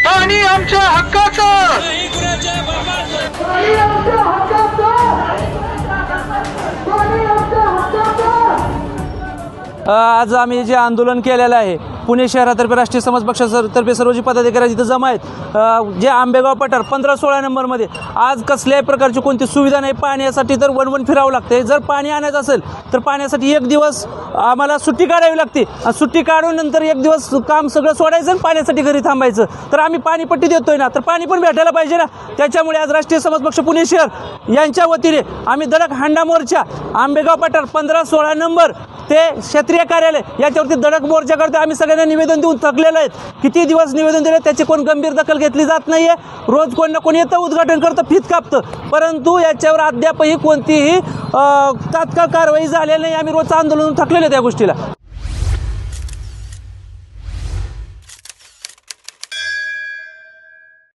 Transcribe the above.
पाणी आमच्या हक्काचं, आज आम्ही जे आंदोलन केलेलं आहे पुणे शहरातर्फे राष्ट्रीय समाज पक्षातर्फे सर्व जे पदाधिकारी तिथं जमा आहेत, जे आंबेगाव पठार 15-16 नंबरमध्ये आज कसल्याही प्रकारची कोणती सुविधा नाही। पाण्यासाठी तर वन फिरावं लागते। जर पाणी आणायचं असेल तर पाण्यासाठी एक दिवस आम्हाला सुट्टी काढावी लागते। सुट्टी काढून नंतर एक दिवस काम सगळं सोडायचं आणि पाण्यासाठी घरी थांबायचं। तर आम्ही पाणीपट्टी देतोय ना, तर पाणी पण भेटायला पाहिजे ना। त्याच्यामुळे आज राष्ट्रीय समाज पक्ष पुणे शहर यांच्या वतीने आम्ही धडक हांडा मोर्चा आंबेगाव पठार 15-16 नंबर ते क्षेत्रीय कार्यालय याच्यावरती धडक मोर्चा करतो। आम्ही सगळ्यांना निवेदन देऊन थकलेलं आहेत। किती दिवस निवेदन दिले त्याची कोण गंभीर दखल घेतली जात नाहीये। रोज कोण ना कोण येतं, उद्घाटन करतं, फीत कापतं, परंतु याच्यावर अद्यापही कोणतीही तात्काळ कारवाई झालेली नाही। आम्ही रोज आंदोलन थकलेले त्या गोष्टीला।